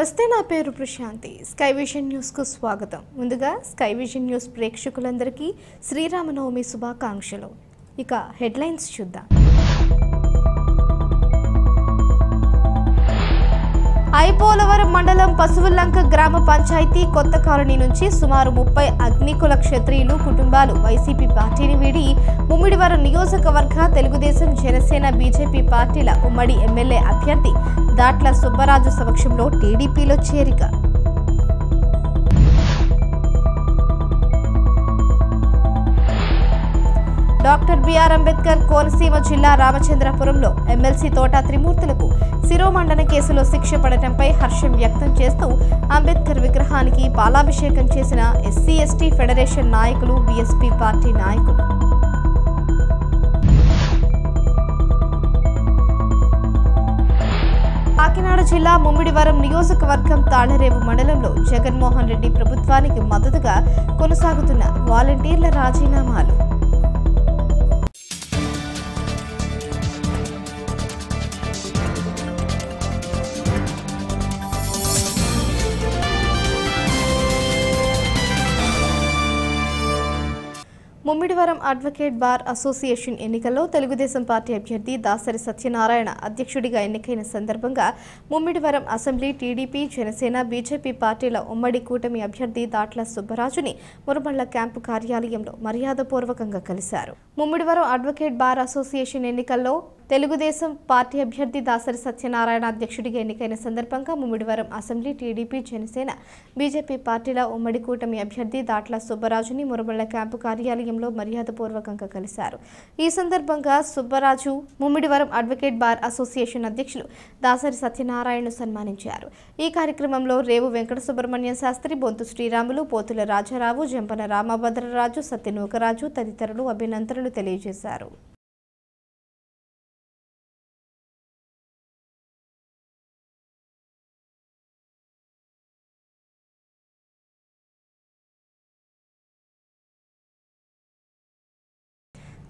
నమస్తే, నా పేరు ప్రశాంతి. స్కై విజన్ న్యూస్ కు స్వాగతం. ముందుగా స్కై విజన్ న్యూస్ ప్రేక్షకులందరికీ శ్రీరామనవమి శుభాకాంక్షలు. ఇక హెడ్లైన్స్ చూద్దాం. ఐపోలవరం మండలం పశువులంక గ్రామ పంచాయతీ కొత్త కాలనీ నుంచి సుమారు 30 అగ్నికుల క్షత్రియులు కుటుంబాలు వైసీపీ పార్టీని వీడి ముమ్మిడివరం నియోజకవర్గ తెలుగుదేశం జనసేన బీజేపీ పార్టీల ఉమ్మడి ఎమ్మెల్యే అభ్యర్థి దాట్ల సుబ్బరాజు సమక్షంలో టీడీపీలో చేరిక. డాక్టర్ బిఆర్ అంబేద్కర్ కోనసీమ జిల్లా రామచంద్రపురంలో ఎమ్మెల్సీ తోట త్రిమూర్తులకు శిరోమండన కేసులో శిక్ష పడటంపై హర్షం వ్యక్తం చేస్తూ అంబేద్కర్ విగ్రహానికి పాలాభిషేకం చేసిన ఎస్సీ ఎస్టీ ఫెడరేషన్ నాయకులు, బీఎస్పీ పార్టీ నాయకులు. కాకినాడ జిల్లా ముమ్మిడివరం నియోజకవర్గం తాళ్లరేవు మండలంలో జగన్మోహన్ రెడ్డి ప్రభుత్వానికి మద్దతుగా కొనసాగుతున్న వాలంటీర్ల రాజీనామాలు. ముమ్మిడివరం అడ్వకేట్ బార్ అసోసియేషన్ ఎన్నికల్లో తెలుగుదేశం పార్టీ అభ్యర్థి దాసరి సత్యనారాయణ అధ్యక్షుడిగా ఎన్నికైన సందర్భంగా Mummidivaram assembly TDP, Janasena, BJP పార్టీల ఉమ్మడి కూటమి అభ్యర్థి దాట్ల సుబ్బరాజుని మురబళ్ల క్యాంపు కార్యాలయంలో మర్యాదపూర్వకంగా కలిశారు. ముమ్మిడివరం అడ్వకేట్ బార్ అసోసియేషన్ ఎన్నికల్లో తెలుగుదేశం పార్టీ అభ్యర్థి దాసరి సత్యనారాయణ అధ్యక్షుడిగా ఎన్నికైన సందర్భంగా Mummidivaram assembly TDP, Janasena, BJP పార్టీల ఉమ్మడి కూటమి అభ్యర్థి దాట్ల సుబ్బరాజుని మురబళ్ల క్యాంపు కార్యాలయంలో మర్యాదపూర్వకంగా కలిశారు. ఈ సందర్భంగా Subbaraju Mummidivaram advocate bar association అధ్యక్షులు దాసరి సత్యనారాయణను సన్మానించారు. ఈ కార్యక్రమంలో రేవు వెంకట సుబ్రహ్మణ్యం శాస్త్రి, బొంతు శ్రీరాములు, పోతుల రాజారావు, జంపన రామభద్రరాజు, సత్యనూకరాజు తదితరులు అభినందనలు తెలియజేశారు.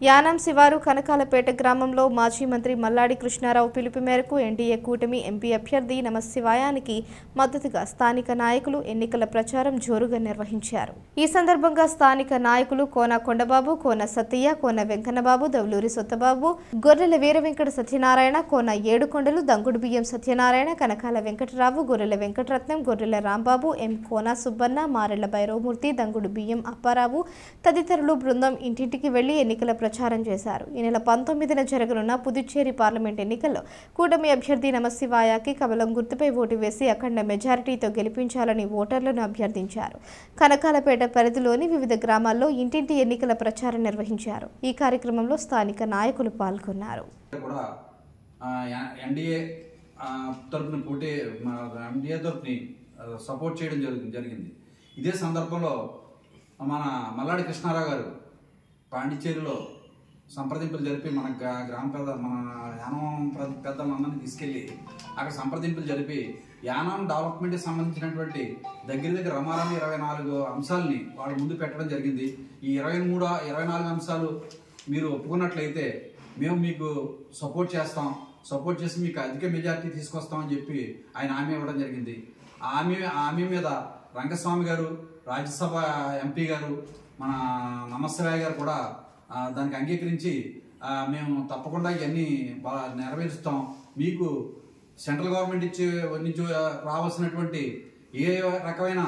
యానం శివారు కనకాలపేట గ్రామంలో మాజీ మంత్రి మల్లాడి కృష్ణారావు పిలుపు మేరకు ఎన్డీఏ కూటమి ఎంపీ అభ్యర్థి నమశివాయానికి మద్దతుగా స్థానిక నాయకులు ఎన్నికల ప్రచారం జోరుగా నిర్వహించారు. ఈ సందర్భంగా స్థానిక నాయకులు కోన కొండబాబు, కోన సత్తయ్య, కోన వెంకన్నబాబు, దౌలూరి సొత్తబాబు, గొర్రెల వీర వెంకట సత్యనారాయణ, కోన ఏడుకొండలు, దంగుడు బియ్యం సత్యనారాయణ, కనకాల వెంకటరావు, గొర్రెల వెంకటరత్నం, గొర్రెల రాంబాబు, ఎం కోన సుబ్బన్న, మారెళ్ల భైరవమూర్తి, దంగుడు బియ్యం అప్పారావు తదితరులు బృందం ఇంటింటికి వెళ్లి ఎన్నికల ప్రచారం చేశారు. ఈ నెల 19న జరగనున్న పుదుచ్చేరి పార్లమెంట్ ఎన్నికల్లో కూటమి అభ్యర్థి నమశివాయాకి కమలం గుర్తుపై ఓటు వేసి అఖండ మెజారిటీతో గెలిపించాలని ఓటర్లను అభ్యర్థించారు. కనకాలపేట పరిధిలోని వివిధ గ్రామాల్లో ఇంటింటి ఎన్నికల ప్రచారం నిర్వహించారు. ఈ కార్యక్రమంలో స్థానిక నాయకులు పాల్గొన్నారు. సపోర్ట్ చేయడం జరిగింది. ఇదే సందర్భంలో మన మల్లాడి కృష్ణారావు గారు పాండిచ్చేరిలో సంప్రదింపులు జరిపి మన గ్రామ మన యానం పెద్దలందరినీ తీసుకెళ్ళి అక్కడ సంప్రదింపులు జరిపి యానం డెవలప్మెంట్కి సంబంధించినటువంటి దగ్గర రమారామి 24 అంశాలని వాళ్ళ ముందు పెట్టడం జరిగింది. ఈ 24 అంశాలు మీరు ఒప్పుకున్నట్లయితే మేము మీకు సపోర్ట్ చేసి మీకు అధిక మెజార్టీ తీసుకొస్తామని చెప్పి ఆయన హామీ ఇవ్వడం జరిగింది. హామీ మీద రంగస్వామి గారు, రాజ్యసభ ఎంపీ గారు, మన నమశివాయ గారు కూడా దానికి అంగీకరించి మేము తప్పకుండా ఇవన్నీ నెరవేరుస్తాం, మీకు సెంట్రల్ గవర్నమెంట్ నుంచి రావాల్సినటువంటి ఏ రకమైన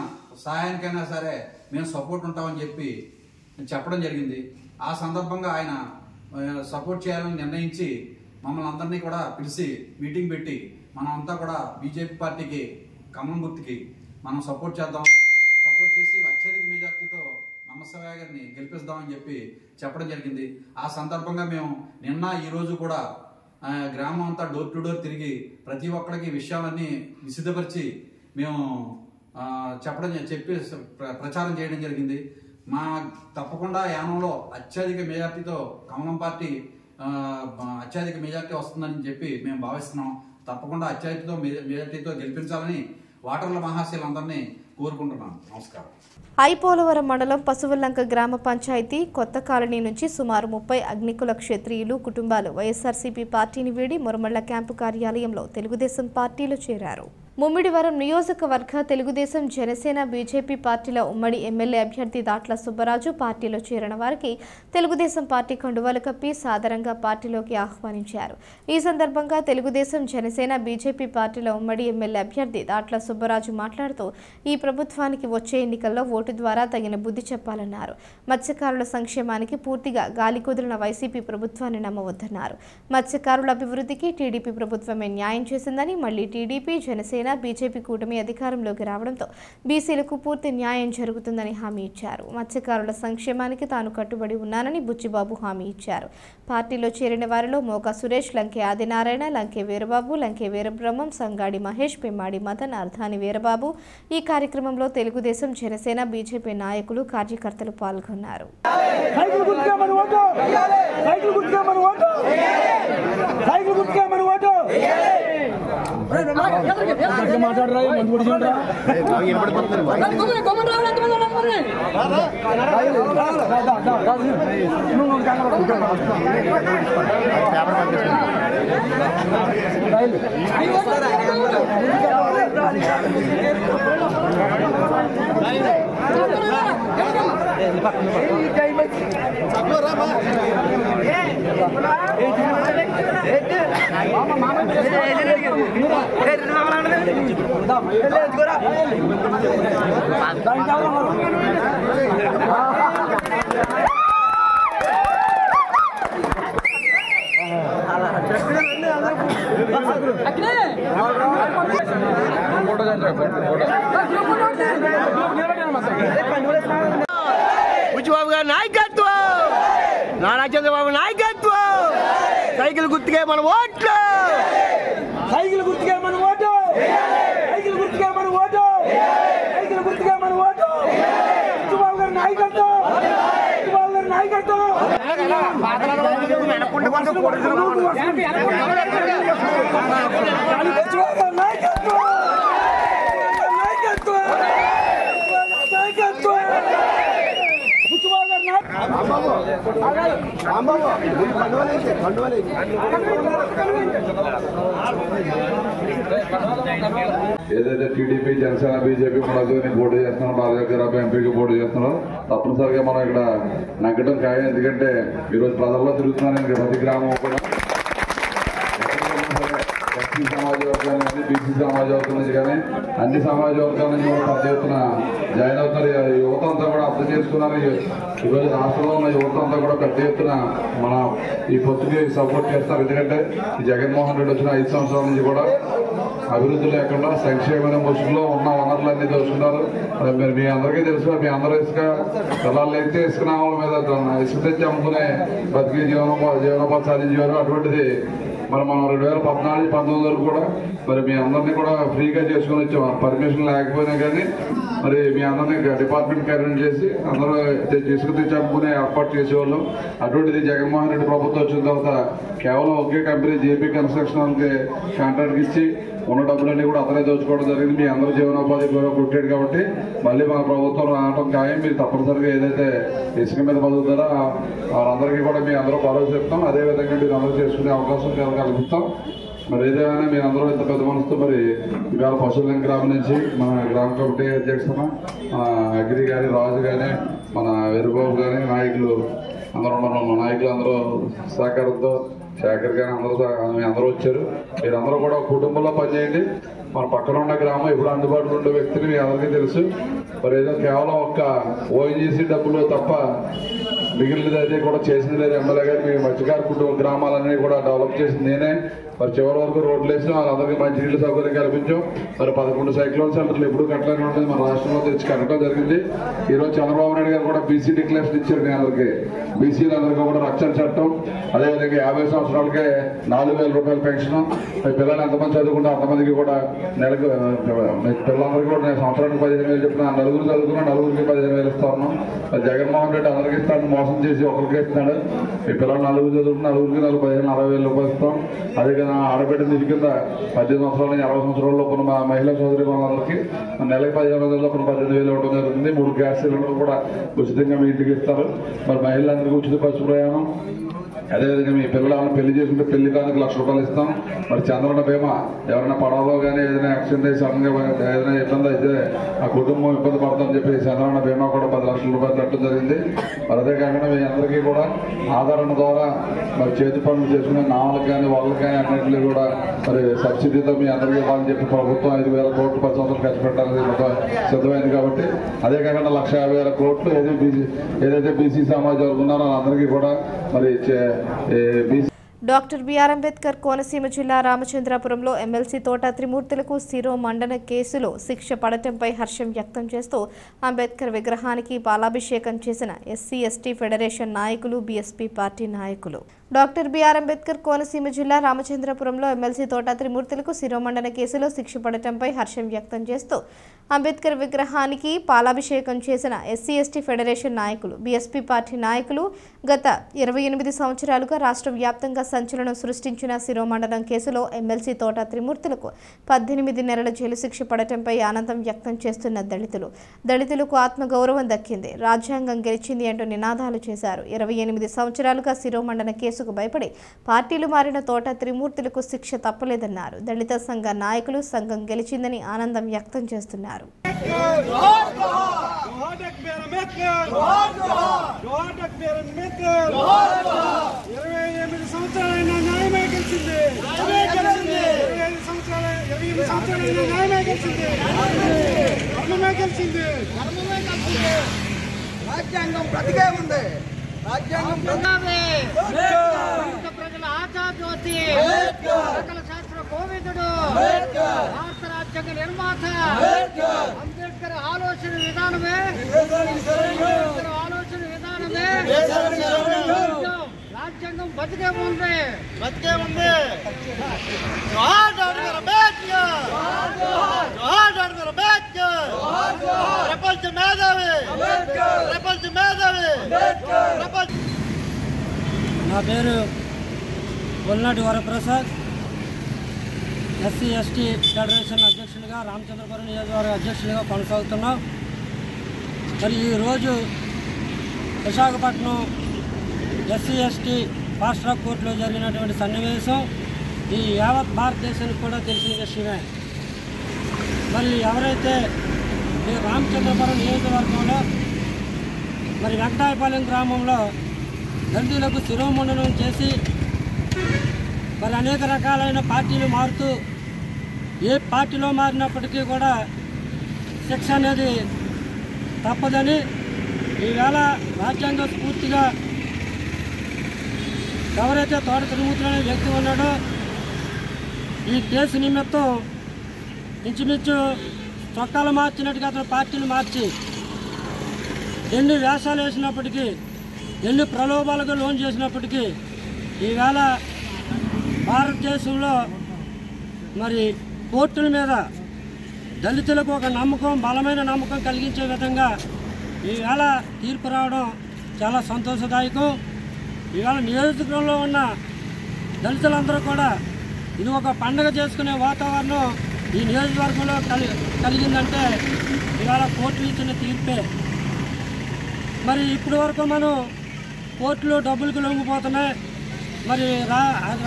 సహాయానికైనా సరే మేము సపోర్ట్ ఉంటామని చెప్పి చెప్పడం జరిగింది. ఆ సందర్భంగా ఆయన సపోర్ట్ చేయాలని నిర్ణయించి మమ్మల్ని అందరినీ కూడా పిలిచి మీటింగ్ పెట్టి మనం అంతా కూడా బీజేపీ పార్టీకి కమలం గుర్తుకి మనం సపోర్ట్ చేసి అత్యధిక మెజార్టీతో నమశివాయ గారిని గెలిపిస్తామని చెప్పి చెప్పడం జరిగింది. ఆ సందర్భంగా మేము ఈ రోజు కూడా గ్రామం అంతా డోర్ టు డోర్ తిరిగి ప్రతి ఒక్కరికి విషయాలన్నీ విశదపరిచి మేము చెప్పి ప్రచారం చేయడం జరిగింది. తప్పకుండా యానంలో అత్యధిక మెజార్టీతో కమలం పార్టీ అత్యధిక మెజార్టీ వస్తుందని చెప్పి మేము భావిస్తున్నాం. తప్పకుండా మెజార్టీతో గెలిపించాలని వాటర్ల మహాశీలందరినీ కోరుకుంటున్నాను. నమస్కారం. ఐపోలవరం మండలం పశువులంక గ్రామ పంచాయతీ కొత్త కాలనీ నుంచి సుమారు 30 అగ్నికుల క్షత్రియులు కుటుంబాలు వైఎస్ఆర్సీపీ పార్టీని వీడి మురమళ్ల క్యాంపు కార్యాలయంలో తెలుగుదేశం పార్టీలో చేరారు. ముమ్మిడివరం నియోజకవర్గ తెలుగుదేశం జనసేన బీజేపీ పార్టీల ఉమ్మడి ఎమ్మెల్యే అభ్యర్థి దాట్ల సుబ్బరాజు పార్టీలో చేరిన వారికి తెలుగుదేశం పార్టీ కండువాలు కప్పి సాదరంగా పార్టీలోకి ఆహ్వానించారు. ఈ సందర్భంగా తెలుగుదేశం జనసేన బీజేపీ పార్టీల ఉమ్మడి ఎమ్మెల్యే అభ్యర్థి దాట్ల సుబ్బరాజు మాట్లాడుతూ ఈ ప్రభుత్వానికి వచ్చే ఎన్నికల్లో ఓటు ద్వారా తగిన బుద్ధి చెప్పాలన్నారు. మత్స్యకారుల సంక్షేమానికి పూర్తిగా గాలి కుదిరిన వైసీపీ ప్రభుత్వాన్ని నమ్మవద్దన్నారు. మత్స్యకారుల అభివృద్ధికి టీడీపీ ప్రభుత్వమే న్యాయం చేసిందని, మళ్లీ టీడీపీ జనసేన బీజేపీ కూటమి అధికారంలోకి రావడంతో బీసీలకు పూర్తి న్యాయం జరుగుతుందని హామీ ఇచ్చారు. మత్స్యకారుల సంక్షేమానికి తాను కట్టుబడి ఉన్నానని బుచ్చిబాబు హామీ ఇచ్చారు. పార్టీలో చేరిన వారిలో మోకా సురేష్, లంకే ఆదినారాయణ, లంకే వీరబాబు, లంకే వీరబ్రహ్మం, సంగాడి మహేష్, పెమ్మాడి మదన్, అర్ధాని వీరబాబు ఈ కార్యక్రమంలో తెలుగుదేశం జనసేన బీజేపీ నాయకులు కార్యకర్తలు పాల్గొన్నారు. బుచ్చిబాబు గారి నాయకత్వం, నారా చంద్రబాబు నాయకత్వం, సైకిల్ గుర్తుకే మన ఓట్లు, సైకిల్ గుర్తుకే మన ఓటు, సైకిల్ గుర్తుకే మన ఓటు, సైకిల్ గుర్తుకే మన ఓటు, బుచ్చిబాబు గారి నాయకత్వం, బుచ్చిబాబు గారి నాయకత్వం. ఏదైతే టీడీపీ జనసేన బీజేపీ మనకు పోటీ చేస్తున్నాం, రాజాగారు ఎంపీకి పోటీ చేస్తున్నాం, తప్పనిసరిగా మనం ఇక్కడ నగ్గడం ఖాయం. ఎందుకంటే ఈరోజు ప్రజల్లో తిరుగుతున్నాను ప్రతి గ్రామం కూడా ఎస్సీ సమాజ వర్గాల నుంచి, బీసీ సమాజ వర్గం నుంచి కానీ అన్ని సమాజ వర్గాల నుంచి కూడా పెద్ద ఎత్తున జాయిన్ అవుతున్నారు. యువత అంతా కూడా అర్థం చేసుకున్నారు. ఈరోజు రాష్ట్రంలో ఉన్న యువత అంతా కూడా పెద్ద ఎత్తున మన ఈ పొత్తుకి సపోర్ట్ చేస్తారు. ఎందుకంటే ఈ జగన్మోహన్ రెడ్డి వచ్చిన 5 సంవత్సరాల నుంచి కూడా అభివృద్ధి లేకుండా సంక్షేమ ముసుగులో ఉన్న వనరులన్నీ దోచుకున్నారు. మీరు మీ అందరికీ తెలుసు, మీ అందరూ ఇసుక పొలాలు అయితే ఇసుక నామాల మీద ఇసుక తెచ్చి అమ్ముకునే బతికి జీవనోపాధి సాధించేవారు. అటువంటిది మనం 2014-19 వరకు కూడా మరి మీ అందరినీ కూడా ఫ్రీగా చేసుకుని వచ్చాం. పర్మిషన్ లేకపోయినా కానీ మరి మీ అందరినీ డిపార్ట్మెంట్ క్యారెంట్ చేసి అందరూ ఇసుక తెచ్చి అమ్ముకునే ఏర్పాటు చేసేవాళ్ళం. అటువంటిది జగన్మోహన్ రెడ్డి ప్రభుత్వం వచ్చిన తర్వాత కేవలం ఒకే కంపెనీ జేపీ కన్స్ట్రక్షన్ వాళ్ళకి కాంట్రాక్ట్ ఇచ్చి ఉన్న డబ్బులన్నీ కూడా అతనే దోచుకోవడం జరిగింది. మీ అందరూ జీవనోపాధి కొట్టాడు కాబట్టి మళ్ళీ మన ప్రభుత్వం రావడం ఖాయం. మీరు తప్పనిసరిగా ఏదైతే ఇసుక మీద బతుకుతారో వాళ్ళందరికీ కూడా మీ అందరూ భరోసా చెప్తాం. అదేవిధంగా మీరు అందరూ చేసుకునే అవకాశం కల్పిస్తాం. మరి ఏదేమైనా మీరు అందరూ ఇంత పెద్ద మనసుతో మరి ఇవాళ పశువుల గ్రామం నుంచి మన గ్రామ కమిటీ అధ్యక్షుడు అగ్రి కానీ, రాజు కానీ, మన వీరబాబు కానీ, నాయకులు అందరూ ఉన్నారు. నాయకులు అందరూ సహకారంతో శేఖర్ గారు అందరూ వచ్చారు. మీరందరూ కూడా కుటుంబంలో పనిచేయండి. మన పక్కన ఉన్న గ్రామం ఎప్పుడు అందుబాటులో ఉండే వ్యక్తిని మీ అందరికీ తెలుసు. మరి ఏదో కేవలం ఒక్క ఓఎన్జీసీ డబ్బులు తప్ప మిగిలినది అయితే కూడా చేసింది లేదు. ఎమ్మెల్యే గారు మీ మత్స్యకారు కుటుంబ గ్రామాలన్నీ కూడా డెవలప్ చేసింది నేనే. మరి చివరి వరకు రోడ్లు వేసాం, వాళ్ళందరికీ మంచినీళ్ళ సౌకర్యం కల్పించాం. మరి 11 సైక్లోన్ సెంటర్లు ఎప్పుడు కట్టలేని ఉంటుంది మన రాష్ట్రంలో తెచ్చి కట్టడం జరిగింది. ఈరోజు చంద్రబాబు నాయుడు గారు కూడా బీసీ డిక్లరేషన్ ఇచ్చారు. మీ అందరికీ బీసీలందరికీ కూడా రక్షణ చట్టం, అదేవిధంగా 50 సంవత్సరాలకే 4,000 రూపాయల పెన్షన్. మరి పిల్లలు ఎంతమంది చదువుకుంటే అంతమందికి కూడా నెలకు పిల్లలందరికీ కూడా నేను సంవత్సరానికి 15,000 చెప్పిన నలుగురు చదువుకున్నా నలుగురికి 15,000 ఇస్తా ఉన్నాం. మరి జగన్మోహన్ రెడ్డి అందరికీ ఇస్తాను మోసం చేసి ఒకరికి ఇస్తున్నాడు. మీ పిల్లలు నలుగురు చదువుకున్న నలుగురికి 15,000-60,000 రూపాయలు ఇస్తాం. అదే కదా ఆడబిడ్డ నిధి కింద 18 సంవత్సరాల నుంచి 60 సంవత్సరాల్లో కొన్ని మా మహిళా సోదరి వాళ్ళందరికీ నెలకి 15,000 కొన్ని 18,000 ఇవ్వడం జరుగుతుంది. 3 గ్యాస్ సిలిండర్లు కూడా ఉచితంగా మీ ఇంటికి ఇస్తారు. మరి మహిళలందరికీ ఉచిత బస్సు ప్రయాణం, అదేవిధంగా మీ పిల్లలను పెళ్లి చేసుకుంటే పెళ్లి కానుక ₹1,00,000 ఇస్తాం. మరి చంద్రన్న బీమా ఎవరైనా పడవలో కానీ ఏదైనా యాక్సిడెంట్ అయ్యి సడన్గా ఏదైనా ఇబ్బంది అయితే ఆ కుటుంబం ఇబ్బంది పడతామని చెప్పి చంద్రన్న బీమా కూడా ₹10,00,000 కట్టడం జరిగింది. మరి అదే కాకుండా మీ అందరికీ కూడా ఆధారణ ద్వారా మరి చేతి పనులు చేసుకునే నావలకు కానీ వాళ్ళకి కానీ అన్నింటినీ కూడా మరి సబ్సిడీతో మీ అందరికీ ఇవ్వాలని చెప్పి ప్రభుత్వం 5,000 కోట్లు 10 సంవత్సరాలు ఖర్చు పెట్టాలని సిద్ధమైంది. కాబట్టి అదే కాకుండా 1,50,000 కోట్లు ఏదైతే బీసీ సమాజం ఉన్నారో అందరికీ కూడా మరి డాక్టర్ బిఆర్ అంబేద్కర్ కోనసీమ జిల్లా రామచంద్రాపురంలో ఎమ్మెల్సీ తోట త్రిమూర్తులకు శిరోమండన కేసులో శిక్ష పడటంపై హర్షం వ్యక్తం చేస్తూ అంబేద్కర్ విగ్రహానికి పాలాభిషేకం చేసిన ఎస్సీ ఎస్టీ ఫెడరేషన్ నాయకులు బీఎస్పీ పార్టీ నాయకులు. డాక్టర్ బిఆర్ అంబేద్కర్ కోనసీమ జిల్లా రామచంద్రపురంలో ఎమ్మెల్సీ తోట త్రిమూర్తులకు శిరోమండన కేసులో శిక్ష పడటంపై హర్షం వ్యక్తం చేస్తూ అంబేద్కర్ విగ్రహానికి పాలాభిషేకం చేసిన ఎస్సీ ఎస్టీ ఫెడరేషన్ నాయకులు బీఎస్పీ పార్టీ నాయకులు గత 28 సంవత్సరాలుగా రాష్ట్ర వ్యాప్తంగా సంచలనం సృష్టించిన శిరోమండనం కేసులో ఎమ్మెల్సీ తోట త్రిమూర్తులకు 18 నెలల జైలు శిక్ష పడటంపై ఆనందం వ్యక్తం చేస్తున్న దళితులకు ఆత్మగౌరవం దక్కింది, రాజ్యాంగం గెలిచింది అంటూ నినాదాలు చేశారు. 28 సంవత్సరాలుగా శిరోమండన కేసుకు భయపడి పార్టీలు మారిన తోట త్రిమూర్తులకు శిక్ష తప్పలేదన్నారు. దళిత సంఘ నాయకులు సంఘం గెలిచిందని ఆనందం వ్యక్తం చేస్తున్నారు. రాజ్యాంగం బ్రతికే ఉంది. రాజ్యాంగం ప్రజల ఆచార్యోతి సకల శాస్త్ర కోవిదుడు భారత రాజ్యాంగ నిర్మాత అంబేద్కర్ ఆలోచన విధానమే రాజ్యాంగం బతికే ఉంది. ప్రపంచ మేధావి నా పేరు గొల్నాటి వరప్రసాద్, ఎస్సీ ఎస్టీ ఫెడరేషన్ అధ్యక్షులుగా రామచంద్రపురం నియోజకవర్గ అధ్యక్షులుగా కొనసాగుతున్నాం. మరి ఈరోజు Visakhapatnam SC ST fast track కోర్టులో జరిగినటువంటి సన్నివేశం ఈ యావత్ భారతదేశానికి కూడా తెలిసిన విషయమే. మరి ఎవరైతే ఈ రామచంద్రపురం నియోజకవర్గంలో మరి వెంకటాయపాలెం గ్రామంలో దళితులకు శిరోమండనం చేసి మరి అనేక రకాలైన పార్టీలు మారుతూ ఏ పార్టీలో మారినప్పటికీ కూడా శిక్ష అనేది తప్పదని ఈవేళ రాజ్యాంగ స్ఫూర్తిగా ఎవరైతే తోట త్రిమూర్తులు అనే వ్యక్తి ఉన్నాడో ఈ కేసు నిమిత్తం ఇంచుమించు చొక్కాలు మార్చినట్టుగా అతను పార్టీలు మార్చి ఎన్ని వేషాలు వేసినప్పటికీ ఎన్ని ప్రలోభాలకు లోన్ చేసినప్పటికీ ఈవేళ భారతదేశంలో మరి కోర్టుల మీద దళితులకు ఒక నమ్మకం, బలమైన నమ్మకం కలిగించే విధంగా ఈవేళ తీర్పు రావడం చాలా సంతోషదాయకం. ఈవేళ నియోజకవర్గంలో ఉన్న దళితులందరూ కూడా ఇది ఒక పండుగ చేసుకునే వాతావరణం ఈ నియోజకవర్గంలో కలిగిందంటే ఇవాళ కోర్టులు ఇచ్చిన తీర్పే. మరి ఇప్పటి వరకు మనం కోర్టులో డబ్బులకు లొంగిపోతున్నాయి, మరి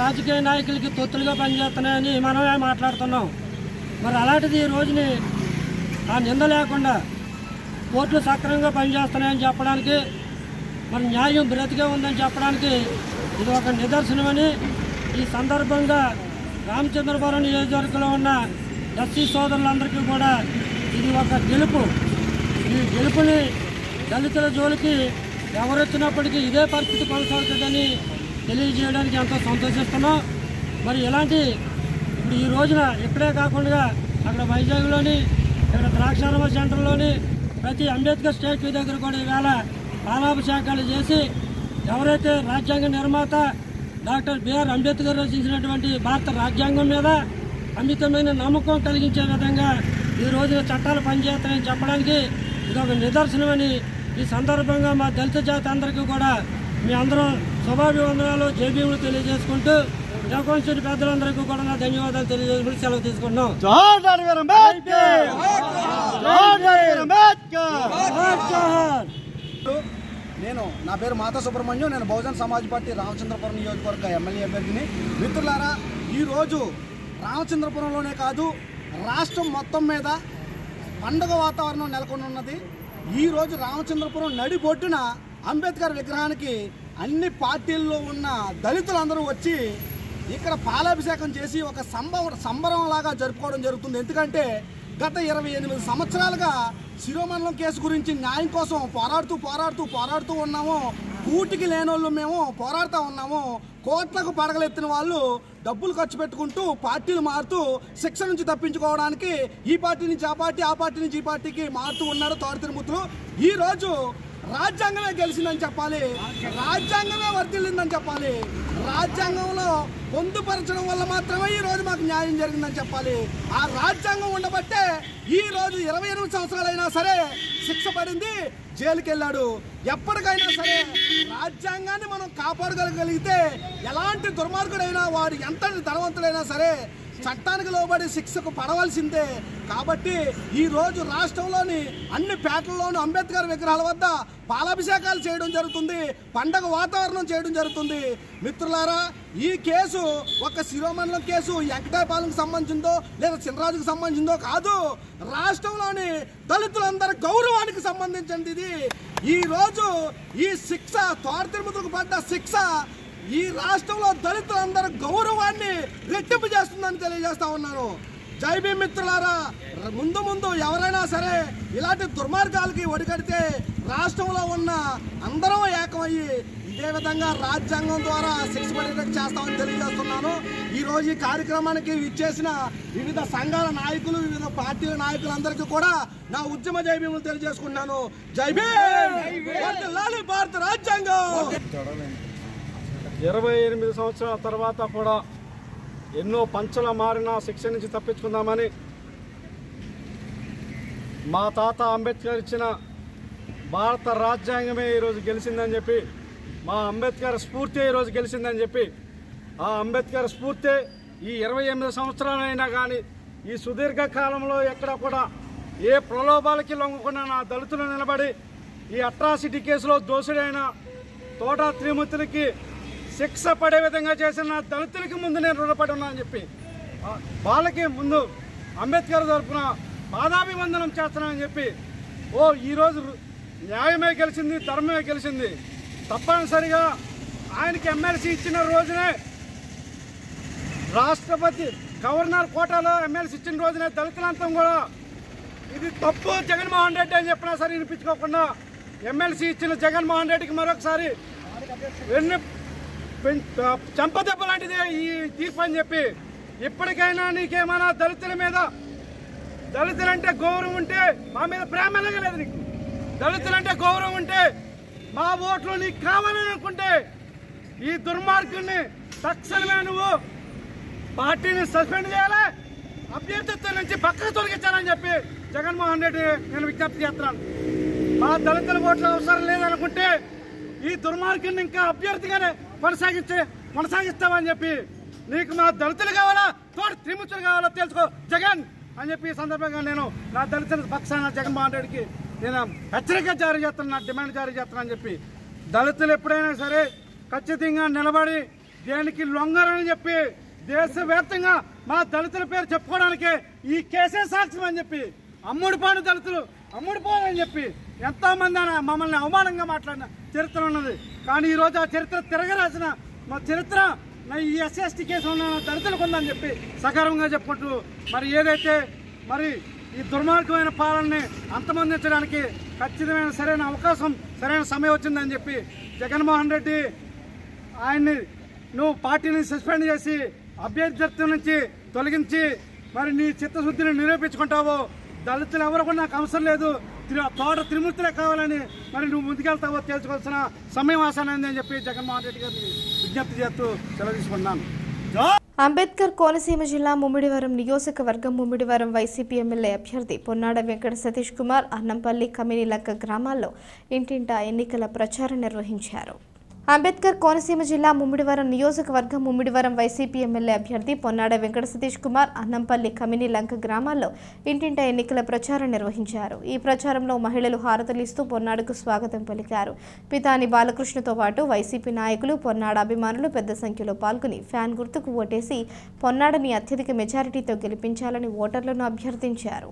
రాజకీయ నాయకులకి తొత్తులుగా పనిచేస్తున్నాయని మనమే మాట్లాడుతున్నాం. మరి అలాంటిది ఈ రోజుని ఆ నింద లేకుండా కోర్టులు సక్రమంగా పనిచేస్తున్నాయని చెప్పడానికి, మరి న్యాయం బ్రతికే ఉందని చెప్పడానికి ఇది ఒక నిదర్శనమని ఈ సందర్భంగా రామచంద్రపురం నియోజకవర్గంలో ఉన్న ఎస్సీ సోదరులందరికీ కూడా ఇది ఒక గెలుపు. ఈ గెలుపుని దళితుల జోలికి ఎవరొచ్చినప్పటికీ ఇదే పరిస్థితి కొనసాగుతుందని తెలియజేయడానికి ఎంతో సంతోషిస్తున్నాం. మరి ఇలాంటి ఇప్పుడు ఈ రోజున ఇక్కడే కాకుండా అక్కడ వైజాగ్లోని ఇక్కడ ద్రాక్షారామ సెంటర్లోని ప్రతి అంబేద్కర్ స్టాచ్యూ దగ్గర కూడా ఈవేళ పాలాభిషేకాలు చేసి ఎవరైతే రాజ్యాంగ నిర్మాత డాక్టర్ బిఆర్ అంబేద్కర్ రచించినటువంటి భారత రాజ్యాంగం మీద అమితమైన నమ్మకం కలిగించే విధంగా ఈ రోజున చట్టాలు పనిచేస్తాయని చెప్పడానికి ఇది ఒక నిదర్శనమని ఈ సందర్భంగా మా దళిత జాతి అందరికీ కూడా మీ అందరం శుభాభివందనాలు, జయభీములు తెలియజేసుకుంటూ జగన్శెట్టి పెద్దలందరికీ కూడా నా ధన్యవాదాలు తెలియజేసుకుంటూ సెలవు తీసుకుంటున్నాం. నేను నా పేరు మాతా సుబ్రహ్మణ్యం. నేను బహుజన్ సమాజ్ పార్టీ రామచంద్రపురం నియోజకవర్గ ఎమ్మెల్యే అభ్యర్థిని. మిత్రులారా, ఈరోజు రామచంద్రపురంలోనే కాదు రాష్ట్రం మొత్తం మీద పండుగ వాతావరణం నెలకొని ఉన్నది. ఈరోజు రామచంద్రపురం నడిబొడ్డున అంబేద్కర్ విగ్రహానికి అన్ని పార్టీల్లో ఉన్న దళితులందరూ వచ్చి ఇక్కడ పాలాభిషేకం చేసి ఒక సంబరంలాగా జరుపుకోవడం జరుగుతుంది. ఎందుకంటే గత 28 సంవత్సరాలుగా శిరోమండలం కేసు గురించి న్యాయం కోసం పోరాడుతూ ఉన్నాము. కూటికి లేనోళ్ళు మేము పోరాడుతూ ఉన్నాము. కోట్లకు పడగలెత్తిన వాళ్ళు డబ్బులు ఖర్చు పెట్టుకుంటూ పార్టీలు మారుతూ శిక్ష నుంచి తప్పించుకోవడానికి ఈ పార్టీ నుంచి ఆ పార్టీ నుంచి ఈ పార్టీకి మారుతూ ఉన్నారు తోట తిరుమతులు. ఈరోజు రాజ్యాంగమే గెలిచిందని చెప్పాలి, రాజ్యాంగమే వర్తిల్లిందని చెప్పాలి. రాజ్యాంగంలో పొందుపరచడం వల్ల మాత్రమే ఈరోజు మాకు న్యాయం జరిగిందని చెప్పాలి. ఆ రాజ్యాంగం ఉండబట్టే ఈరోజు 28 సంవత్సరాలైనా సరే శిక్ష పడింది, జైలుకి వెళ్ళాడు. ఎప్పటికైనా సరే రాజ్యాంగాన్ని మనం కాపాడగలిగితే ఎలాంటి దుర్మార్గుడైనా వాడు ఎంతటి ధనవంతుడైనా సరే చట్టానికి లోబడి శిక్షకు పడవలసిందే. కాబట్టి ఈరోజు రాష్ట్రంలోని అన్ని పేటల్లోనూ అంబేద్కర్ విగ్రహాల వద్ద పాలాభిషేకాలు చేయడం జరుగుతుంది, పండగ వాతావరణం చేయడం జరుగుతుంది. మిత్రులారా, ఈ కేసు ఒక శిరోమండలం కేసు వెంకటాయపాలెంకి సంబంధించిందో లేదా చినరాజుకు సంబంధించిందో కాదు, రాష్ట్రంలోని దళితులందరి గౌరవానికి సంబంధించింది ఇది. ఈరోజు ఈ శిక్ష తోట తిరుమతులకు పడ్డ శిక్ష ఈ రాష్ట్రంలో దళితులందరి గౌరవాన్ని రెట్టింపు చేస్తుందని తెలియజేస్తా ఉన్నాను. జై భీమ్ మిత్రులారా, ముందు ఎవరైనా సరే ఇలాంటి దుర్మార్గాలకి ఒడిగడితే రాష్ట్రంలో ఉన్న అందరం ఏకమయ్యి ఇదే విధంగా రాజ్యాంగం ద్వారా శిక్ష పడేటట్టు చేస్తామని తెలియజేస్తున్నాను. ఈరోజు ఈ కార్యక్రమానికి ఇచ్చేసిన వివిధ సంఘాల నాయకులు, వివిధ పార్టీల నాయకులందరికీ కూడా నా ఉద్యమ జై భీములు తెలియజేసుకున్నాను. జై భీమ్, భారత రాజ్యాంగం. 28 సంవత్సరాల తర్వాత కూడా ఎన్నో పంచల మారిన శిక్ష నుంచి తప్పించుకుందామని మా తాత అంబేద్కర్ ఇచ్చిన భారత రాజ్యాంగమే ఈరోజు గెలిచిందని చెప్పి, మా అంబేద్కర్ స్ఫూర్తి ఈరోజు గెలిచిందని చెప్పి, ఆ అంబేద్కర్ స్ఫూర్తి ఈ 28 సంవత్సరాలైనా కానీ ఈ సుదీర్ఘ కాలంలో ఎక్కడ కూడా ఏ ప్రలోభాలకి లొంగకుండా నా దళితులు నిలబడి ఈ అట్రాసిటీ కేసులో దోషుడైన తోట త్రిమూర్తులకి శిక్ష పడే విధంగా చేసిన దళితులకి ముందు నేను రుణపడి ఉన్నానని చెప్పి వాళ్ళకి ముందు అంబేద్కర్ తరఫున పాదాభివందనం చేస్తున్నానని చెప్పి, ఈరోజు న్యాయమే గెలిచింది, ధర్మమే గెలిచింది. తప్పనిసరిగా ఆయనకి ఎమ్మెల్సీ ఇచ్చిన రోజునే రాష్ట్రపతి గవర్నర్ కోటాలో ఎమ్మెల్సీ ఇచ్చిన రోజునే దళితులంతా కూడా ఇది తప్పు జగన్మోహన్ రెడ్డి అని చెప్పినా సరే వినిపించుకోకుండా ఎమ్మెల్సీ ఇచ్చిన జగన్మోహన్ రెడ్డికి మరొకసారి చంపదెబ్బ లాంటిదే ఈ తీర్పు అని చెప్పి, ఇప్పటికైనా నీకేమైనా దళితుల మీద, దళితులంటే గౌరవం ఉంటే మా మీద ప్రేమ లేదు, నీకు దళితులంటే గౌరవం ఉంటే మా ఓట్లు నీకు కావాలని అనుకుంటే ఈ దుర్మార్గుల్ని తక్షణమే నువ్వు పార్టీని సస్పెండ్ చేయాలి, అభ్యర్థిత్వం నుంచి పక్కకు తొలగించాలని చెప్పి జగన్మోహన్ రెడ్డి నేను విజ్ఞప్తి చేస్తున్నాను. మా దళితుల ఓట్ల అవసరం లేదనుకుంటే ఈ దుర్మార్గుని ఇంకా అభ్యర్థిగానే కొనసాగిస్తామని చెప్పి, నీకు మా దళితులు కావాలా తోట త్రిమూర్తులు కావాలా తెలుసుకో జగన్ అని చెప్పి ఈ సందర్భంగా నేను నా దళితుల పక్షాన జగన్మోహన్ రెడ్డికి నేను హెచ్చరిక జారీ చేస్తున్నా, డిమాండ్ జారీ చేస్తున్నానని చెప్పి, దళితులు ఎప్పుడైనా సరే ఖచ్చితంగా నిలబడి దేనికి లొంగరని చెప్పి దేశవ్యాప్తంగా మా దళితుల పేరు చెప్పుకోవడానికి ఈ కేసే సాక్ష్యం అని చెప్పి, అమ్ముడుపోని దళితులు అమ్ముడుపోని చెప్పి ఎంతో మంది మమ్మల్ని అవమానంగా మాట్లాడిన చరిత్ర ఉన్నది. కానీ ఈరోజు ఆ చరిత్ర తిరగరాసిన మా చరిత్ర ఈ ఎస్సీ కేసు ఉన్న దళితులకు ఉందని చెప్పి సకారంగా చెప్పుకుంటూ, మరి ఏదైతే మరి ఈ దుర్మార్గమైన పాలనని అంతమొందించడానికి ఖచ్చితమైన సరైన అవకాశం, సరైన సమయం వచ్చిందని చెప్పి జగన్మోహన్ రెడ్డి ఆయన్ని నువ్వు పార్టీని సస్పెండ్ చేసి అభ్యర్థిత్వం నుంచి తొలగించి మరి నీ చిత్తశుద్ధిని నిరూపించుకుంటావో, దళితులు ఎవరు కూడా నాకు అవసరం లేదు, తోట త్రిమూర్తులే కావాలని మరి నువ్వు ముందుకెళ్తావో తెలుసుకోవాల్సిన సమయం ఆసనైంది అని చెప్పి జగన్మోహన్ రెడ్డి గారిని విజ్ఞప్తి చేస్తూ సెలవు తీసుకున్నాను. అంబేద్కర్ కోనసీమ జిల్లా ముమ్మిడివరం నియోజకవర్గం ముమ్మిడివరం వైసీపీ ఎమ్మెల్యే అభ్యర్థి పొన్నాడ వెంకట సతీష్ కుమార్ అన్నంపల్లి కమినీలంక గ్రామాల్లో ఇంటింటా ఎన్నికల ప్రచారం నిర్వహించారు. అంబేద్కర్ కోనసీమ జిల్లా ముమ్మిడివరం నియోజకవర్గం ముమ్మిడివరం వైసీపీ ఎమ్మెల్యే అభ్యర్థి పొన్నాడ వెంకట సతీష్ కుమార్ అన్నంపల్లి కమిని లంక గ్రామాల్లో ఇంటింటా ఎన్నికల ప్రచారం నిర్వహించారు. ఈ ప్రచారంలో మహిళలు హారతలిస్తూ పొన్నాడకు స్వాగతం పలికారు. పితాని బాలకృష్ణతో పాటు వైసీపీ నాయకులు, పొన్నాడ అభిమానులు పెద్ద సంఖ్యలో పాల్గొని ఫ్యాన్ గుర్తుకు ఓటేసి పొన్నాడని అత్యధిక మెజారిటీతో గెలిపించాలని ఓటర్లను అభ్యర్థించారు.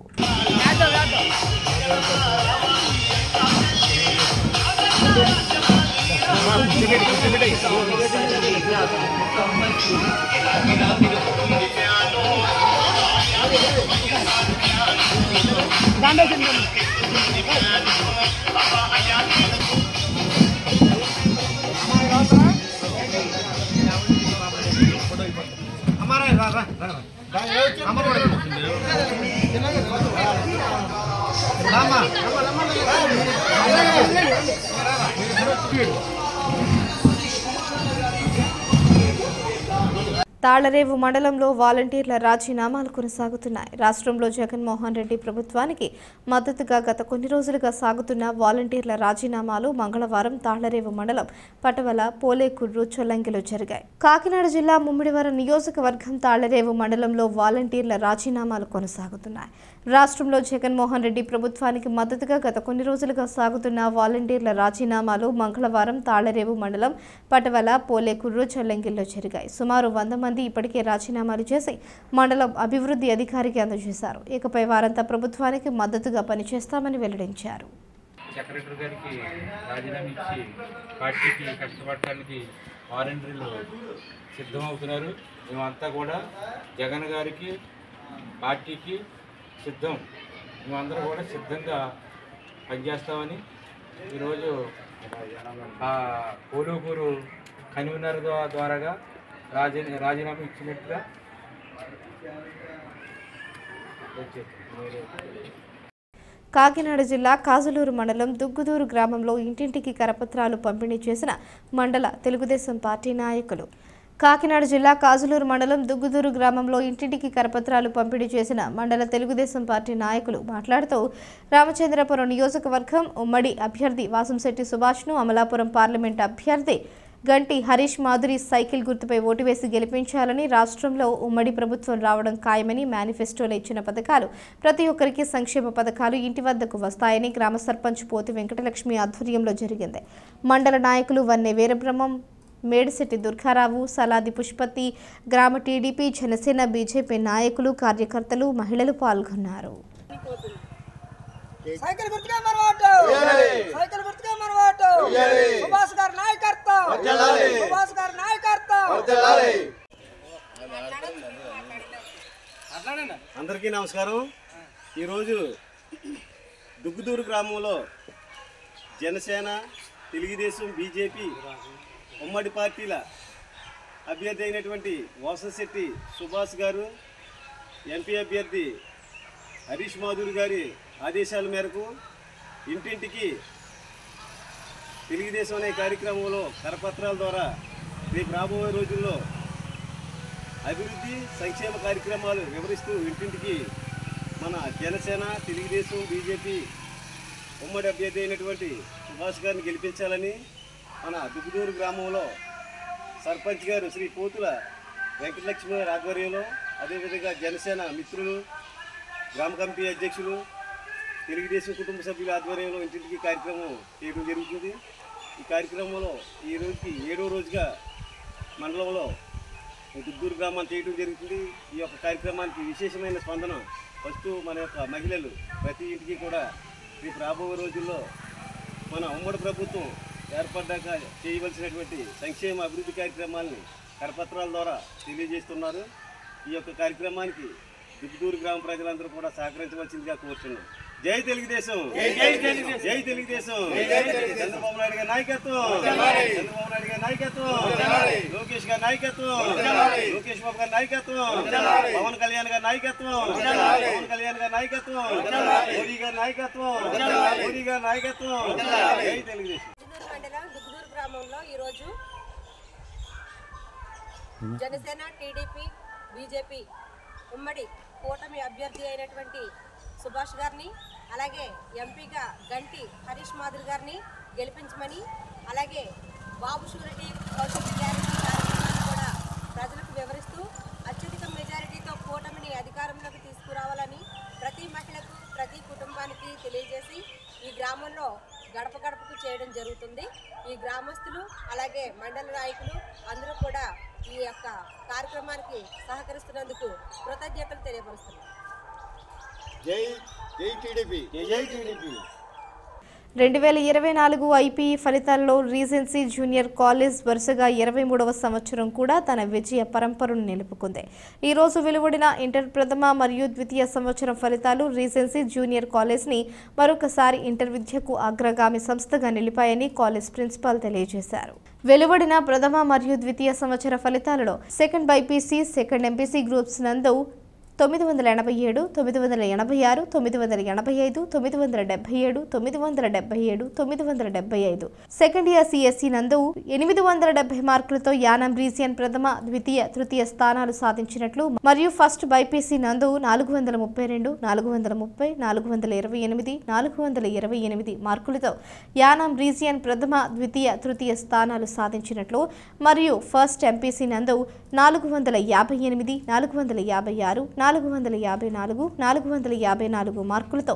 తాళరేవు మండలంలో వాలంటీర్ల రాజీనామాలు కొనసాగుతున్నాయి. రాష్ట్రంలో జగన్మోహన్ రెడ్డి ప్రభుత్వానికి మద్దతుగా గత కొన్ని రోజులుగా సాగుతున్న వాలంటీర్ల రాజీనామాలు మంగళవారం తాళరేవు మండలం పటవల, పోలేకుర్రు, చొల్లంగిలో జరిగాయి. కాకినాడ జిల్లా ముమ్మిడివరం నియోజకవర్గం తాళరేవు మండలంలో వాలంటీర్ల రాజీనామాలు కొనసాగుతున్నాయి. రాష్ట్రంలో జగన్మోహన్ రెడ్డి ప్రభుత్వానికి మద్దతుగా గత కొన్ని రోజులుగా సాగుతున్న వాలంటీర్ల రాజీనామాలు మంగళవారం తాళరేవు మండలం పటవల, పోలేకుర్రు, చొల్లంగిలో జరిగాయి. సుమారు 100 మంది ఇప్పటికే రాజీనామాలు చేసి మండలం అభివృద్ధి అధికారికి అందజేశారు. ఇకపై వారంతా ప్రభుత్వానికి మద్దతుగా పనిచేస్తామని వెల్లడించారు. సెక్రటరీ గారికి రాజీనామా ఇచ్చి పార్టీకి కష్టపడటానికి వాలంటీర్లు సిద్ధమవుతున్నారు. మేమంతా కూడా జగన్ గారికి, పార్టీకి సిద్ధం. మేమందరూ కూడా సిద్ధంగా పనిచేస్తామని ఈరోజు పోలూకూరు కన్వీనర్ ద్వారాగా రాజీనామా ఇచ్చినట్టుగా కాకినాడ జిల్లా కాజులూరు మండలం దుగ్గుదూరు గ్రామంలో ఇంటింటికి కరపత్రాలు పంపిణీ చేసిన మండల తెలుగుదేశం పార్టీ నాయకులు. కాకినాడ జిల్లా కాజులూరు మండలం దుగ్గుదూరు గ్రామంలో ఇంటింటికి కరపత్రాలు పంపిణీ చేసిన మండల తెలుగుదేశం పార్టీ నాయకులు మాట్లాడుతూ రామచంద్రపురం నియోజకవర్గం ఉమ్మడి అభ్యర్థి వాసంశెట్టి సుభాష్ను, అమలాపురం పార్లమెంట్ అభ్యర్థి గంటి హరీష్ మాధురి సైకిల్ గుర్తుపై ఓటు వేసి గెలిపించాలని, రాష్ట్రంలో ఉమ్మడి ప్రభుత్వం రావడం ఖాయమని, మేనిఫెస్టోలో ఇచ్చిన పథకాలు ప్రతి ఒక్కరికి సంక్షేమ పథకాలు ఇంటి వద్దకు వస్తాయని గ్రామ సర్పంచ్ పోతి వెంకటలక్ష్మి ఆధ్వర్యంలో జరిగింది. మండల నాయకులు వన్నె వీరబ్రహ్మం, మేడిశెట్టి దుర్గారావు, సలాది పుష్పతి, గ్రామ టీడీపీ, జనసేన, బీజేపీ నాయకులు, కార్యకర్తలు, మహిళలు పాల్గొన్నారు. సైకిల్ గుర్తుగా మన ఓటు, సైకిల్ గుర్తుగా మన ఓటు, సుభాష్ గారి నాయకత్వం, సుభాష్ గారి నాయకత్వం. అందరికీ నమస్కారం. ఈరోజు దుగ్గుదూరు గ్రామంలో జనసేన, తెలుగుదేశం, బీజేపీ ఉమ్మడి పార్టీల అభ్యర్థి అయినటువంటి వాసంశెట్టి సుభాష్ గారు, ఎంపీ అభ్యర్థి హరీష్ మాధురి గారి ఆదేశాల మేరకు ఇంటింటికి తెలుగుదేశం అనే కార్యక్రమంలో కరపత్రాల ద్వారా రేపు రాబోయే రోజుల్లో అభివృద్ధి, సంక్షేమ కార్యక్రమాలు వివరిస్తూ ఇంటింటికి మన జనసేన, తెలుగుదేశం, బీజేపీ ఉమ్మడి అభ్యర్థి అయినటువంటి సుభాష్ గారిని గెలిపించాలని మన దుగ్గుదూరు గ్రామంలో సర్పంచ్ గారు శ్రీ పోతుల వెంకటలక్ష్మి గారి ఆధ్వర్యంలో, అదేవిధంగా జనసేన మిత్రులు, గ్రామ కమిటీ అధ్యక్షులు, తెలుగుదేశం కుటుంబ సభ్యుల ఆధ్వర్యంలో ఇంటింటికి కార్యక్రమం చేయడం జరుగుతుంది. ఈ కార్యక్రమంలో ఈ రోజుకి 7వ రోజుగా మండలంలో దుగ్గుదూరు గ్రామాన్ని చేయడం జరుగుతుంది. ఈ యొక్క కార్యక్రమానికి విశేషమైన స్పందన ఫస్ట్ మన యొక్క మహిళలు ప్రతి ఇంటికి కూడా రేపు రాబోయే రోజుల్లో మన ఉమ్మడి ప్రభుత్వం ఏర్పడ్డాక చేయవలసినటువంటి సంక్షేమ అభివృద్ధి కార్యక్రమాలని కరపత్రాల ద్వారా తెలియజేస్తున్నారు. ఈ యొక్క కార్యక్రమానికి దుగ్గుదూరు గ్రామ ప్రజలందరూ కూడా సహకరించవలసిందిగా కోరుతున్నాం. జై తెలుగుదేశం, జై తెలుగుదేశం. చంద్రబాబు నాయుడు గారి నాయకత్వం, చంద్రబాబు నాయుడు గారి నాయకత్వం, లోకేష్ గారి నాయకత్వం, లోకేష్ బాబు గారి నాయకత్వం, పవన్ కళ్యాణ్ గారి నాయకత్వం, పవన్ కళ్యాణ్ గారి నాయకత్వం, మోడీ గారి నాయకత్వం, మోడీ గారి నాయకత్వం. జై తెలుగుదేశం. దుగ్గుదూరు గ్రామంలో ఈరోజు జనసేన, టీడీపీ, బీజేపీ ఉమ్మడి కూటమి అభ్యర్థి అయినటువంటి సుభాష్ గారిని, అలాగే ఎంపీగా గంటి హరీష్ మాధురి గారిని గెలిపించమని, అలాగే బాబు షూరిటీ భవిష్యత్తు గ్యారెంటీ కార్యక్రమాన్ని కూడా ప్రజలకు వివరిస్తూ అత్యధిక మెజారిటీతో కూటమిని అధికారంలోకి తీసుకురావాలని ప్రతి మహిళకు ప్రతి కుటుంబానికి తెలియజేసి ఈ గ్రామంలో గడప గడపకు చేయడం జరుగుతుంది. ఈ గ్రామస్తులు అలాగే మండల నాయకులు అందరూ కూడా ఈ యొక్క కార్యక్రమానికి సహకరిస్తున్నందుకు కృతజ్ఞతలు తెలియపరుస్తున్నారు. జై జై టీడీపీ, జై టీడీపీ. 2024 ఐపీఈ ఫలితాల్లో రీజెన్సీ జూనియర్ కాలేజ్ వరుసగా 23వ సంవత్సరం కూడా తన విజయ పరంపరను నిలుపుకుంది. ఈ రోజు వెలువడిన ఇంటర్ ప్రథమ మరియు ద్వితీయ సంవత్సరం ఫలితాలు రీజెన్సీ జూనియర్ కాలేజ్ని మరొకసారి ఇంటర్ విద్యకు అగ్రగామి సంస్థగా నిలిపాయని కాలేజ్ ప్రిన్సిపాల్ తెలియజేశారు. వెలువడిన ప్రథమ మరియు ద్వితీయ సంవత్సర ఫలితాలలో second BiPC, second MPC groups నందు 987, 986, 985, 977, 977, 975. సెకండ్ ఇయర్ సిఎస్సి నందు 870 మార్కులతో యానం రీజియన్ ప్రథమ, ద్వితీయ, తృతీయ స్థానాలు సాధించినట్లు మరియు ఫస్ట్ బైపీసీ నందు 432, 430, 428, 428 మార్కులతో యానం రీజియన్ ప్రథమ, ద్వితీయ, తృతీయ స్థానాలు సాధించినట్లు మరియు ఫస్ట్ ఎంపీసీ నందు 458, 456, 454, 454 మార్కులతో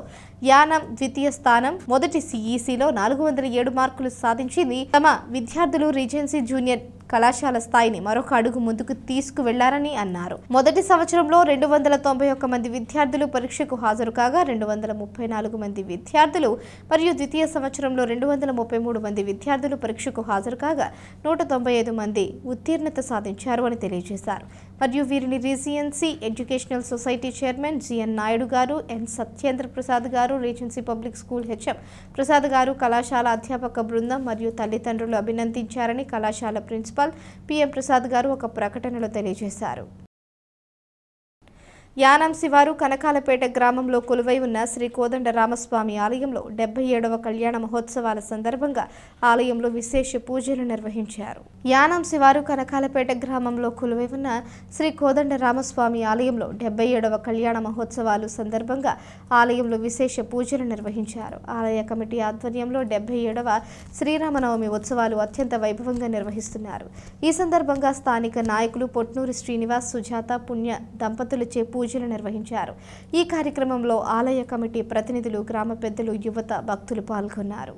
యానం ద్వితీయ స్థానం, మొదటి సిఈసిలో 407 మార్కులు సాధించింది. తమ విద్యార్థులు రీజెన్సీ జూనియర్ కళాశాల స్థాయిని మరొక అడుగు ముందుకు తీసుకువెళ్లారని అన్నారు. మొదటి సంవత్సరంలో 291 మంది విద్యార్థులు పరీక్షకు హాజరు కాగా 234 మంది విద్యార్థులు మరియు ద్వితీయ సంవత్సరంలో 233 మంది విద్యార్థులు పరీక్షకు హాజరు కాగా 195 మంది ఉత్తీర్ణత సాధించారు అని తెలియజేశారు. మరియు వీరిని regency educational society chairman GN Naidu గారు, ఎన్ సత్యేంద్ర ప్రసాద్ గారు, regency public school HM Prasad గారు, కళాశాల అధ్యాపక బృందం మరియు తల్లిదండ్రులు అభినందించారని కళాశాల ప్రిన్సిపల్ పిఎం ప్రసాద్ గారు ఒక ప్రకటనలో తెలియజేశారు. యానం శివారు కనకాలపేట గ్రామంలో కొలువై ఉన్న శ్రీ కోదండ రామస్వామి ఆలయంలో 77వ కళ్యాణ మహోత్సవాల సందర్భంగా ఆలయంలో విశేష పూజలు నిర్వహించారు. యానం శివారు కనకాలపేట గ్రామంలో కొలువై ఉన్న శ్రీ కోదండ రామస్వామి ఆలయంలో 77వ కళ్యాణ మహోత్సవాలు సందర్భంగా ఆలయంలో విశేష పూజలు నిర్వహించారు. ఆలయ కమిటీ ఆధ్వర్యంలో 77వ శ్రీరామనవమి ఉత్సవాలు అత్యంత వైభవంగా నిర్వహిస్తున్నారు. ఈ సందర్భంగా స్థానిక నాయకులు పొట్నూరి శ్రీనివాస్, సుజాత, పుణ్య దంపతులచే పూజలు నిర్వహించారు. ఈ కార్యక్రమంలో ఆలయ కమిటీ ప్రతినిధులు, గ్రామ పెద్దలు, యువత, భక్తులు పాల్గొన్నారు.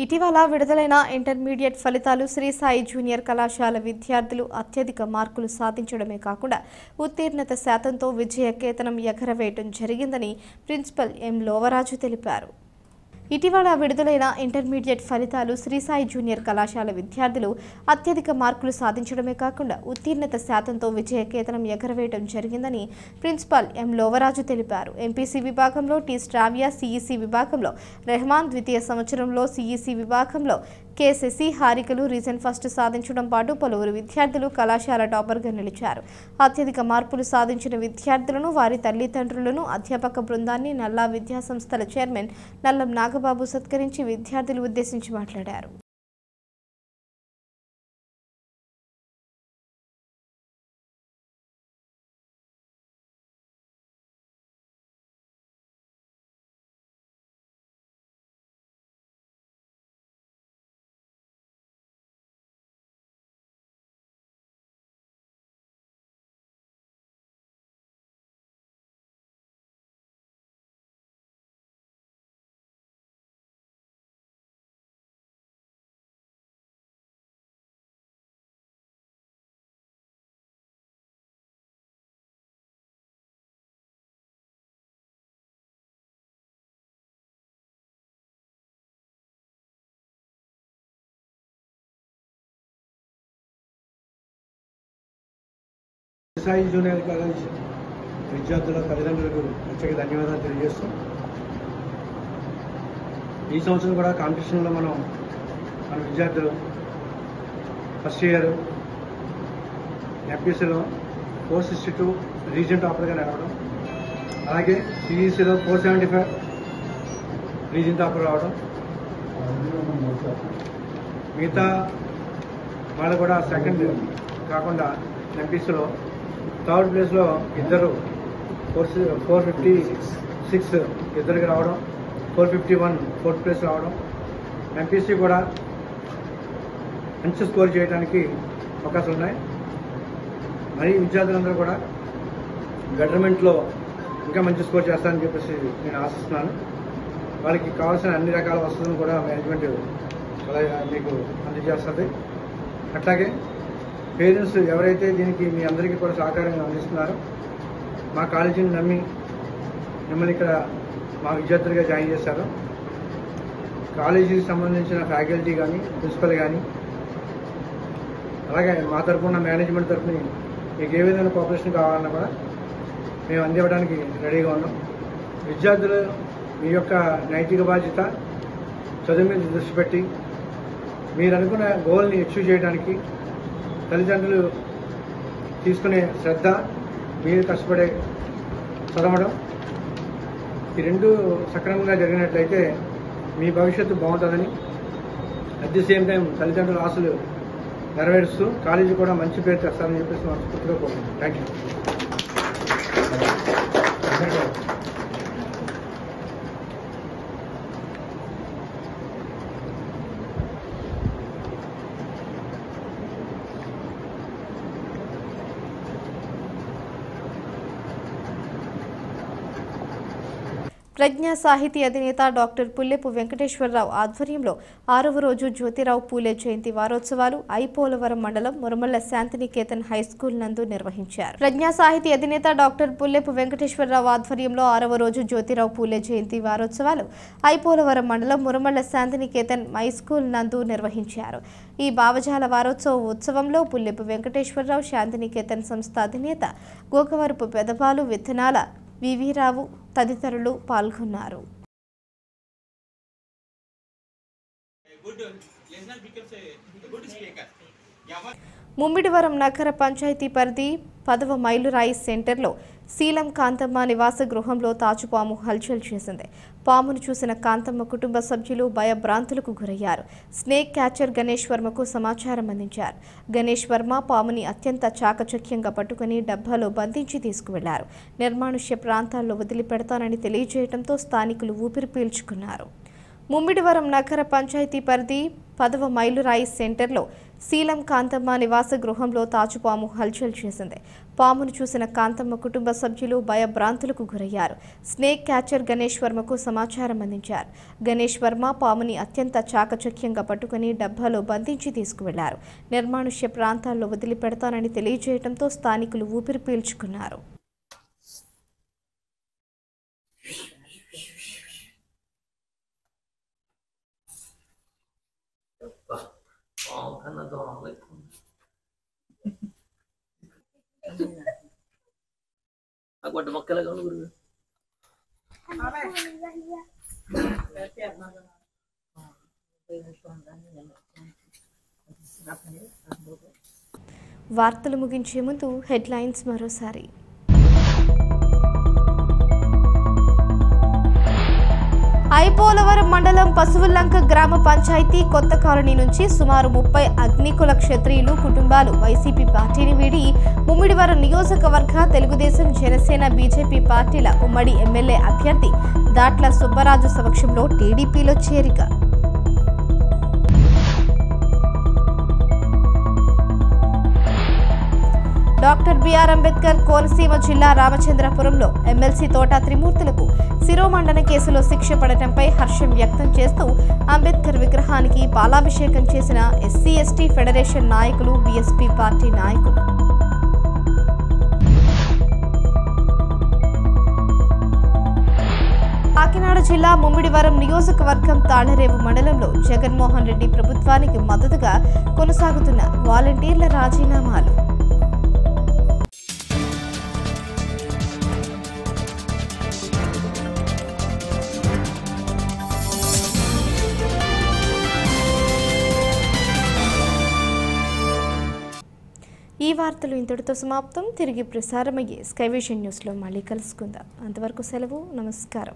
ఇటీవల విడుదలైన ఇంటర్మీడియట్ ఫలితాలు శ్రీ సాయి జూనియర్ కళాశాల విద్యార్థులు అత్యధిక మార్కులు సాధించడమే కాకుండా ఉత్తీర్ణత శాతంతో విజయ కేతనం ఎగరవేయడం జరిగిందని ప్రిన్సిపల్ ఎం లోవరాజు తెలిపారు. ఇటీవల విడుదలైన ఇంటర్మీడియట్ ఫలితాలు శ్రీ సాయి జూనియర్ కళాశాల విద్యార్థులు అత్యధిక మార్కులు సాధించడమే కాకుండా ఉత్తీర్ణత శాతంతో విజయ కేతనం ఎగరవేయడం జరిగిందని ప్రిన్సిపాల్ ఎం లోవరాజు తెలిపారు. ఎంపీసీ విభాగంలో టి స్ట్రావియా, సిఈసి విభాగంలో రెహమాన్, ద్వితీయ సంవత్సరంలో సిఈసి విభాగంలో కె శశి, హారికలు రీజన్ ఫస్ట్ సాధించడం పాటు పలువురు విద్యార్థులు కళాశాల టాపర్గా నిలిచారు. అత్యధిక మార్పులు సాధించిన విద్యార్థులను, వారి తల్లిదండ్రులను, అధ్యాపక బృందాన్ని నల్లా విద్యాసంస్థల చైర్మన్ నల్లం నాగబాబు సత్కరించి విద్యార్థులు ఉద్దేశించి మాట్లాడారు. సాయి జూనియర్ కాలేజ్ విద్యార్థుల తల్లిదండ్రులకు ప్రత్యేక ధన్యవాదాలు తెలియజేస్తాం. ఈ సంవత్సరం కూడా కాంపిటీషన్లో మన విద్యార్థులు ఫస్ట్ ఇయర్ ఎంపీసీలో 462 రీజన్ టాపర్గా రావడం, అలాగే సిఈసీలో 475 రీజన్ టాపర్ రావడం, మిగతా వాళ్ళు కూడా సెకండ్ కాకుండా ఎంపీసీలో థర్డ్ ప్లేస్లో ఇద్దరు 456 ఇద్దరికి రావడం, 451 ఫోర్త్ ప్లేస్ రావడం, ఎంపీసీ కూడా మంచి స్కోర్ చేయడానికి అవకాశాలు ఉన్నాయి. మరి విద్యార్థులందరూ కూడా బెటర్మెంట్లో ఇంకా మంచి స్కోర్ చేస్తారని చెప్పేసి నేను ఆశిస్తున్నాను. వాళ్ళకి కావాల్సిన అన్ని రకాల వసతులను కూడా మేనేజ్మెంట్ మీకు అందజేస్తుంది. అట్లాగే పేరెంట్స్ ఎవరైతే దీనికి మీ అందరికీ కూడా సహకారంగా అందిస్తున్నారో, మా కాలేజీని నమ్మి మిమ్మల్ని ఇక్కడ మా విద్యార్థులుగా జాయిన్ చేశారు, కాలేజీకి సంబంధించిన ఫ్యాకల్టీ కానీ ప్రిన్సిపల్ కానీ అలాగే మా తరఫున మేనేజ్మెంట్ తరఫున మీకు ఏ విధమైన కోఆపరేషన్ కావాలన్నా కూడా మేము అందివ్వడానికి రెడీగా ఉన్నాం. విద్యార్థులు మీ యొక్క నైతిక బాధ్యత, చదువు మీద దృష్టి పెట్టి మీరు అనుకున్న గోల్ని అచీవ్ చేయడానికి తల్లిదండ్రులు తీసుకునే శ్రద్ధ, మీరు కష్టపడే చదవడం, ఈ రెండు సక్రమంగా జరిగినట్లయితే మీ భవిష్యత్తు బాగుంటుందని, అట్ ది సేమ్ టైం తల్లిదండ్రుల ఆశలు నెరవేరుస్తూ కాలేజీ కూడా మంచి పేరు తెస్తారని చెప్పేసి మనస్ఫూర్తిగా కోరుకుంటున్నాను. Thank you. ప్రజ్ఞా సాహితీ అధినేత డాక్టర్ పుల్లెపు వెంకటేశ్వరరావు ఆధ్వర్యంలో 6వ రోజు జ్యోతిరావు పూలే జయంతి వారోత్సవాలు ఐపోలవరం మండలం మురమళ్ల శాంతినికేతన్ హైస్కూల్ నందు నిర్వహించారు. ప్రజ్ఞా సాహితీ అధినేత డాక్టర్ పుల్లెపు వెంకటేశ్వరరావు ఆధ్వర్యంలో 6వ రోజు జ్యోతిరావు పూలే జయంతి వారోత్సవాలు ఐపోలవరం మండలం మురమళ్ల శాంతినికేతన్ హైస్కూల్ నందు నిర్వహించారు. ఈ భావజాల వారోత్సవ ఉత్సవంలో పుల్లెపు వెంకటేశ్వరరావు శాంతినికేతన్ సంస్థ అధినేత గోకవరపు పెదపాలు విత్తనాల వివిరావు తదితరులు పాల్గొన్నారు. ముమ్మిడివరం నగర పంచాయతీ పరిధి 10వ మైలురాయి సెంటర్లో శీలం కాంతమ్మ నివాస గృహంలో తాచుపాము హల్చల్ చేసింది. పామును చూసిన కాంతమ్మ కుటుంబ సభ్యులు భయభ్రాంతులకు గురయ్యారు. స్నేక్ క్యాచర్ గణేష్ వర్మకు సమాచారం అందించారు. గణేష్ వర్మ పాముని అత్యంత చాకచక్యంగా పట్టుకుని డబ్బాలో బంధించి తీసుకువెళ్లారు. నిర్మానుష్య ప్రాంతాల్లో వదిలిపెడతానని తెలియజేయడంతో స్థానికులు ఊపిరి పీల్చుకున్నారు. ముమ్మిడివరం నగర పంచాయతీ పరిధి 10వ మైలురాయి సెంటర్లో శీలం కాంతమ్మ నివాస గృహంలో తాచుపాము హల్చల్ చేసింది. పామును చూసిన కాంతమ్మ కుటుంబ సభ్యులు భయభ్రాంతులకు గురయ్యారు. స్నేక్ క్యాచర్ గణేష్ వర్మకు సమాచారం అందించారు. గణేష్ వర్మ పాముని అత్యంత చాకచక్యంగా పట్టుకుని డబ్బాలో బంధించి తీసుకువెళ్లారు. నిర్మానుష్య ప్రాంతాల్లో వదిలిపెడతానని తెలియజేయడంతో స్థానికులు ఊపిరి పీల్చుకున్నారు. agora uma cara não guru వార్తలు ముగించే ముందు హెడ్లైన్స్ మరోసారి. ఐపోలవరం మండలం పశువులంక గ్రామ పంచాయతీ కొత్త కాలనీ నుంచి సుమారు 30 అగ్నికుల క్షత్రియులు కుటుంబాలు వైసీపీ పార్టీని వీడి ముమ్మిడివరం నియోజకవర్గ తెలుగుదేశం జనసేన బీజేపీ పార్టీల ఉమ్మడి ఎమ్మెల్యే అభ్యర్థి దాట్ల సుబ్బరాజు సమక్షంలో టీడీపీలో చేరిక. డాక్టర్ బిఆర్ అంబేద్కర్ కోనసీమ జిల్లా రామచంద్రపురంలో ఎమ్మెల్సీ తోట త్రిమూర్తులకు శిరోమండన కేసులో శిక్ష పడటంపై హర్షం వ్యక్తం చేస్తూ అంబేద్కర్ విగ్రహానికి పాలాభిషేకం చేసిన ఎస్సీ/ఎస్టీ ఫెడరేషన్ నాయకులు, బీఎస్పీ పార్టీ నాయకులు. కాకినాడ జిల్లా ముమ్మిడివరం నియోజకవర్గం తాళ్లరేవు మండలంలో జగన్మోహన్ రెడ్డి ప్రభుత్వానికి మద్దతుగా కొనసాగుతున్న వాలంటీర్ల రాజీనామాలు. ఈ వార్తలు ఇంతటితో సమాప్తం. తిరిగి ప్రసారమయ్యే స్కై విజన్ న్యూస్లో మళ్ళీ కలుసుకుందాం. అంతవరకు సెలవు. నమస్కారం.